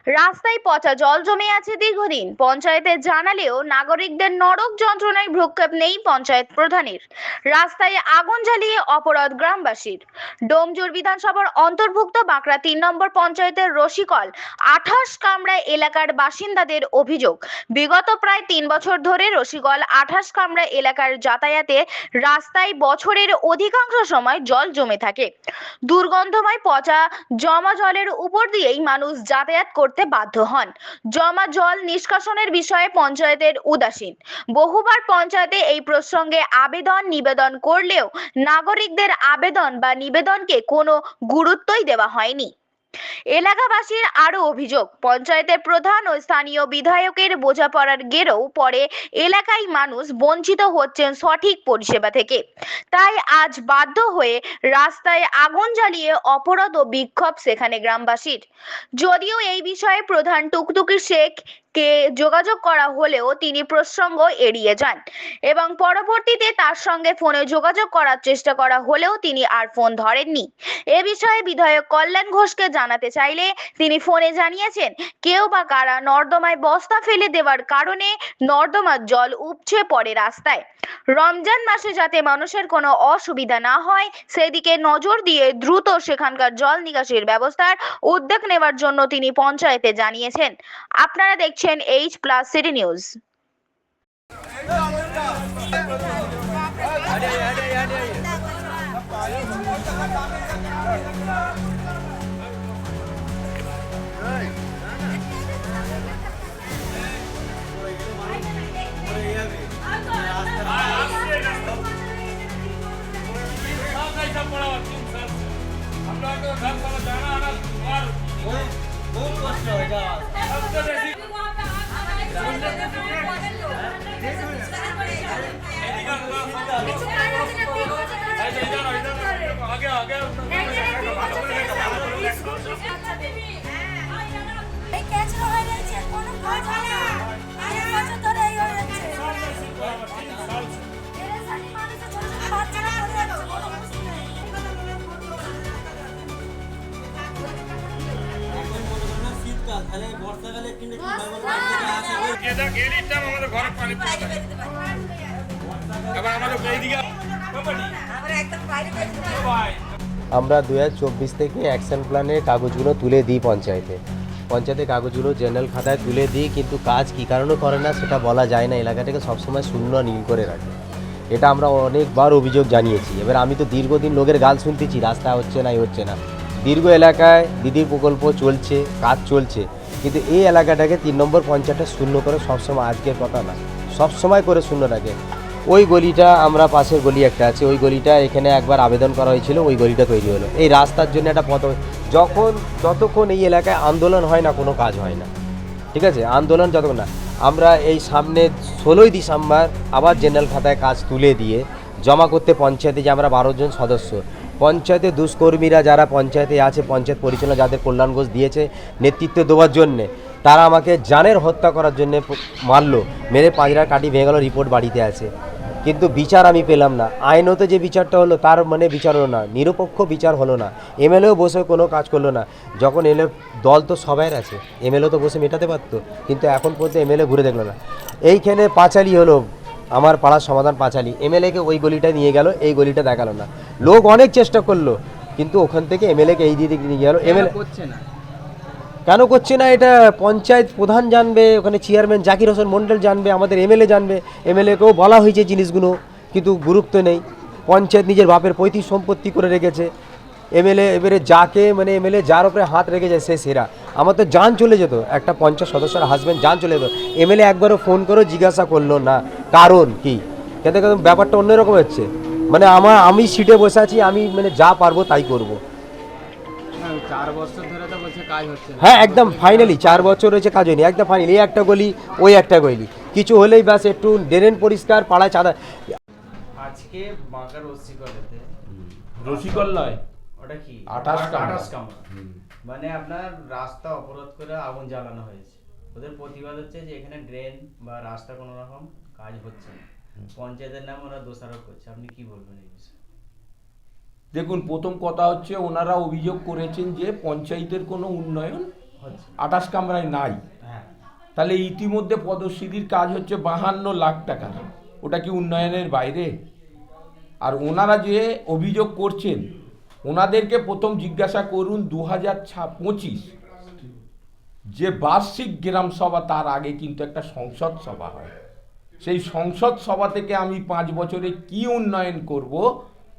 রাস্তায় পচা জল জমে আছে দীর্ঘদিন, পঞ্চায়েতে জানালেও নাগরিকদের নরক যন্ত্রণায় ভ্রুক্ষেপ নেই পঞ্চায়েত প্রধানের। রাস্তায় আগুন জ্বালিয়ে অপরাধ গ্রামবাসীর। ডোমজুর বিধানসভার অন্তর্ভুক্ত বাঁকড়া ৩ নম্বর পঞ্চায়েতের রসিকল ২৮ কামরা এলাকার বাসিন্দাদের অভিযোগ, বিগত প্রায় ৩ বছর ধরে রসিকল ২৮ কামরা এলাকার যাতায়াতে রাস্তায় বছরের অধিকাংশ সময় জল জমে থাকে। দুর্গন্ধময় পচা জমা জলের উপর দিয়েই মানুষ যাতায়াত করতে বাধ্য হন। জমা জল নিষ্কাশনের বিষয়ে পঞ্চায়েতের উদাসীন। বহুবার পঞ্চায়েতে এই প্রসঙ্গে আবেদন নিবেদন করলেও নাগরিকদের আবেদন বা নিবেদনকে কোনো গুরুত্বই দেওয়া হয়নি। এলাকাবাসীর আরো অভিযোগ, পঞ্চায়েতের প্রধান ও স্থানীয় বিধায়কের বোঝাপড়ার গেরও পরে এলাকায় মানুষ বঞ্চিত হচ্ছেন সঠিক পরিষেবা থেকে। তাই আজ বাধ্য হয়ে রাস্তায় আগুন জ্বালিয়ে অবরোধ ও বিক্ষোভ সেখানে গ্রামবাসীর। যদিও এই বিষয়ে প্রধান টুকটুকি শেখ কে যোগাযোগ করা হলেও তিনি প্রসঙ্গ এড়িয়ে যান এবং পরবর্তীতে তার সঙ্গে ফোনে যোগাযোগ করার চেষ্টা করা হলেও তিনি আর ফোন ধরেননি। এ বিষয়ে বিধায়ক কল্যাণ ঘোষকে জানাতে চাইলে তিনি ফোনে জানিয়েছেন, কেউ বা কারা নর্দমায় বস্তা ফেলে দেওয়ার কারণে নর্দমার জল উপচে পড়ে রাস্তায়। রমজান মাসে যাতে মানুষের কোনো অসুবিধা না হয় সেদিকে নজর দিয়ে দ্রুত সেখানকার জল নিকাশির ব্যবস্থার উদ্যোগ নেওয়ার জন্য তিনি পঞ্চায়েতে জানিয়েছেন। আপনারা দেখছেন H+ সিটি নিউজ। আমরা 2024 থেকে অ্যাকশন প্ল্যানের কাগজগুলো তুলে দিই পঞ্চায়েতের কাগজগুলো জেনারেল খাতায় তুলে দিই, কিন্তু কাজ কী কারণে করে না সেটা বলা যায় না। এলাকাটাকে সবসময় শূন্য নীল করে রাখে, এটা আমরা অনেকবার অভিযোগ জানিয়েছি। এবার আমি তো দীর্ঘদিন লোকের গাল শুনতেছি, রাস্তা হচ্ছে না, হচ্ছে না। দীর্ঘ এলাকায় দিদির প্রকল্প চলছে, কাজ চলছে, কিন্তু এই এলাকাটাকে 3 নম্বর পঞ্চায়েতটা শূন্য করে সবসময়, আজকের কথা না, সবসময় করে শূন্য রাখে। ওই গলিটা, আমরা পাশের গলি একটা আছে, ওই গলিটা এখানে একবার আবেদন করা হয়েছিল, ওই গলিটা তৈরি হলো। এই রাস্তার জন্য একটা পথ, যতক্ষণ এই এলাকায় আন্দোলন হয় না কোনো কাজ হয় না, ঠিক আছে? আন্দোলন যতক্ষণ না, আমরা এই সামনে 16ই ডিসেম্বর আবার জেনারেল খাতায় কাজ তুলে দিয়ে জমা করতে পঞ্চায়েতে, যে আমরা 12 জন সদস্য পঞ্চায়েতে, দুষ্কর্মীরা যারা পঞ্চায়েতে আছে, পঞ্চায়েত পরিচালনা যাদের কল্যাণ ঘোষ দিয়েছে নেতৃত্ব দেওয়ার জন্যে, তারা আমাকে জানের হত্যা করার জন্যে মারলো, মেরে পাঁজরা কাটি ভেঙে গেলো, রিপোর্ট বাড়িতে আছে। কিন্তু বিচার আমি পেলাম না। আইনত যে বিচারটা হলো তার মানে বিচার হলো না, নিরপেক্ষ বিচার হলো না। এমএলএও বসে কোনো কাজ করলো না। যখন এলে দল তো সবাই আছে, এমএলএ তো বসে মেটাতে পারতো, কিন্তু এখন পর্যন্ত এমএলএ ঘুরে দেখলো না। এইখানে পাঁচালি হলো, আমার পাড়ার সমাধান পাঁচালি, এমএলএকে ওই গলিটা নিয়ে গেল, এই গলিটা দেখালো না। লোক অনেক চেষ্টা করলো, কিন্তু ওখান থেকে এমএলএকে এই দিকে নিয়ে গেল। এমএলএ করছে না, কেন করছে না এটা পঞ্চায়েত প্রধান জানবে, ওখানে চেয়ারম্যান জাকির হোসেন মন্ডল জানবে, আমাদের এমএলএ জানবে। এমএলএকেও বলা হয়েছে জিনিসগুলো, কিন্তু গুরুত্ব নেই। পঞ্চায়েত নিজের বাপের পৈতৃক সম্পত্তি করে রেখেছে। এমএলএ এবারে যাকে মানে এমএলএ যার উপরে হাত রেখে যায় সে সেরা। আমার তো জান চলে যেত, একটা পঞ্চায়েত সদস্যের হাজব্যান্ড জান চলে যেত। এমএলএ একবারও ফোন করেও জিজ্ঞাসা করলো না কারণ কি, কিন্তু ব্যাপারটা অন্যরকম হচ্ছে। মানে আমি সিটে বসে আছি, আমি মানে যা পারবো তাই করবো। 4 বছর ধরে তো বলছে কাজ হচ্ছে না। হ্যাঁ, একদম ফাইনালি 4 বছর হয়েছে, কাজ হয়নি, একদম ফাইনালি। এই একটা গলি, ওই একটা গলি, কিছু হলেই ব্যাস একটু ড্রেন পরিষ্কার, পাড়ায় চাঁদা। আজকে বাঁকার রসিকলেতে রসিকল নয়, ওটা কি 28 কামরা। 28 কামরা। মানে আপনার রাস্তা অবরোধ করে আগুন জ্বালানো হয়েছে। ওদের প্রতিবাদ হচ্ছে যে এখানে ড্রেন বা রাস্তা কোনো রকম কাজ হচ্ছে না। পঞ্চায়েতের নাম ওরা দোষারোপ করছে, আপনি কি বলবেন এই বিষয়ে? দেখুন, প্রথম কথা হচ্ছে ওনারা অভিযোগ করেছেন যে পঞ্চায়েতের কোনো উন্নয়ন 28 কামরায় নাই। হ্যাঁ, তাহলে ইতিমধ্যে পদশ্রীর কাজ হচ্ছে 52 লাখ টাকা। ওটা কি উন্নয়নের বাইরে? আর ওনারা যে অভিযোগ করছেন, ওনাদেরকে প্রথম জিজ্ঞাসা করুন 2025 যে বার্ষিক গ্রাম সভা, তার আগে কিন্তু একটা সংসদ সভা হয়। সেই সংসদ সভা থেকে আমি 5 বছরে কি উন্নয়ন করব,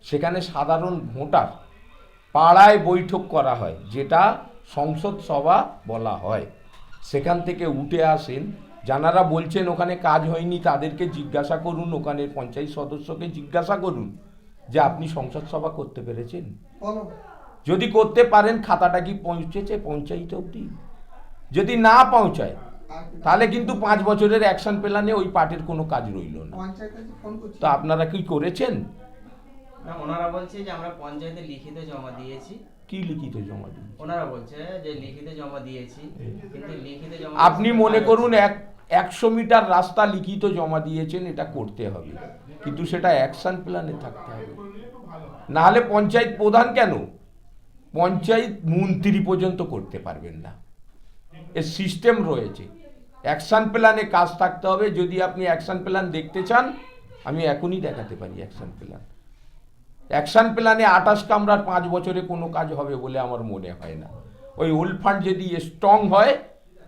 সেখানে সাধারণ ভোটার পাড়ায় বৈঠক করা হয়, যেটা সংসদ সভা বলা হয়। সেখান থেকে উঠে আসেন। যারা বলছেন ওখানে কাজ হয়নি, তাদেরকে জিজ্ঞাসা করুন, ওখানের পঞ্চায়েত সদস্যকে জিজ্ঞাসা করুন যে আপনি সংসদ সভা করতে পেরেছেন। যদি করতে পারেন, খাতাটা কি পৌঁছেছে পঞ্চায়েত অবধি? যদি না পৌঁছায়, তাহলে কিন্তু 5 বছরের অ্যাকশন প্ল্যানে ওই পার্টির কোনো কাজ রইল না। তো আপনারা কি করেছেন? না, ওনারা বলছে যে আমরা পঞ্চায়েতে লিখিত জমা দিয়েছি। কি লিখিত জমা দিন? ওনারা বলছে যে লিখিত জমা দিয়েছি, কিন্তু লিখিত জমা আপনি মনে করুন 100 মিটার রাস্তা লিখিত জমা দিয়েছেন, এটা করতে হবে, কিন্তু সেটা অ্যাকশন প্ল্যানে থাকতে হবে। না হলে পঞ্চায়েত প্রধান কেন, পঞ্চায়েত মন্ত্রী পর্যন্ত করতে পারবেন না। এর সিস্টেম রয়েছে, অ্যাকশন প্ল্যানে কাজ থাকতে হবে। যদি আপনি অ্যাকশন প্ল্যান দেখতে চান, আমি এখনই দেখাতে পারি অ্যাকশন প্ল্যান। অ্যাকশন প্ল্যানে 28 কামরার 5 বছরে কোনো কাজ হবে বলে আমার মনে হয় না। ওই ওল্ড ফান্ড যদি স্ট্রং হয়,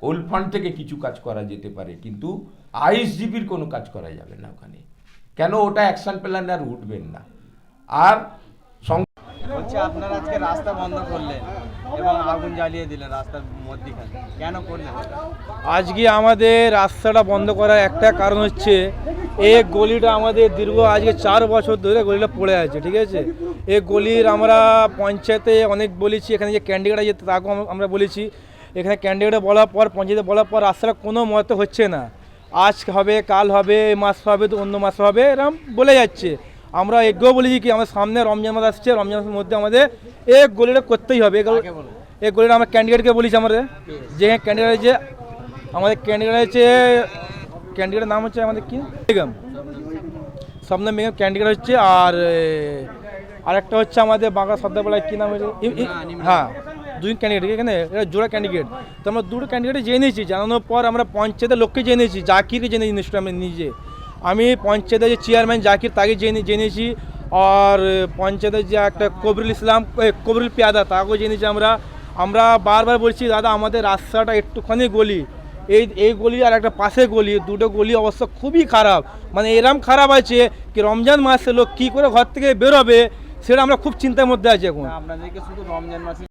ওল্ড ফান্ড থেকে কিছু কাজ করা যেতে পারে, কিন্তু আইএসজিপির কোনো কাজ করা যাবে না ওখানে। কেন? ওটা অ্যাকশন প্ল্যানে আর উঠবেন না। আর বলছে আপনারা আজকে রাস্তা বন্ধ করলেন এবং আগুন জ্বালিয়ে দিলেন রাস্তার মধ্যখানে, কেন করলেন? আজকে আমাদের রাস্তাটা বন্ধ করার একটা কারণ হচ্ছে, এই গলিটা আমাদের দীর্ঘ আজকে 4 বছর ধরে গলিটা পড়ে আছে, ঠিক আছে। এই গলির আমরা পঞ্চায়েতে অনেক বলেছি, এখানে যে ক্যান্ডিডেট আছে তাকেও আমরা বলেছি। এখানে ক্যান্ডিডেটে বলার পর, পঞ্চায়েতে বলার পর রাস্তাটা কোনো মতে হচ্ছে না। আজ হবে, কাল হবে, এই মাস হবে, তো অন্য মাস হবে, এরকম বলে যাচ্ছে। আমরা এগিয়েও বলেছি কি আমাদের সামনে রমজান মাস আসছে, রমজান মাসের মধ্যে আমাদের এই গলিটা করতেই হবে। এই গলিটা আমরা ক্যান্ডিডেটকে বলেছি, আমাদের যে ক্যান্ডিডেট আছে, আমাদের ক্যান্ডিডেট আছে, ক্যান্ডিডেটের নাম হচ্ছে আমাদের কি বেগম, স্বপ্না বেগম ক্যান্ডিডেট হচ্ছে। আর আরেকটা হচ্ছে আমাদের বাংলা শব্দবেলায় কী নাম হচ্ছে, হ্যাঁ, 2 ক্যান্ডিডেট এখানে, এটা জোড়া ক্যান্ডিডেট। তো আমরা 2টো ক্যান্ডিডেট জেনেছি, জানানোর পর আমরা পঞ্চায়েতের লোককে জেনেছি, জাকিরকে জেনেছি নিশ্চয়ই আমি নিজে। আমি পঞ্চায়েতের যে চেয়ারম্যান জাকির তাকে জেনেছি, আর পঞ্চায়েতের যে একটা কবিরুল ইসলাম, কবিরুল পেয়াদা, তাকেও জেনেছি আমরা বারবার বলছি দাদা আমাদের রাস্তাটা একটুখানি গলি, এই গলি আর একটা পাশে গলি, 2টো গলি অবস্থা খুবই খারাপ। মানে এরম খারাপ আছে কি রমজান মাসে লোক কী করে ঘর থেকে বেরোবে, সেটা আমরা খুব চিন্তার মধ্যে আছি এখন। আপনাদেরকে শুধু রমজান মাসে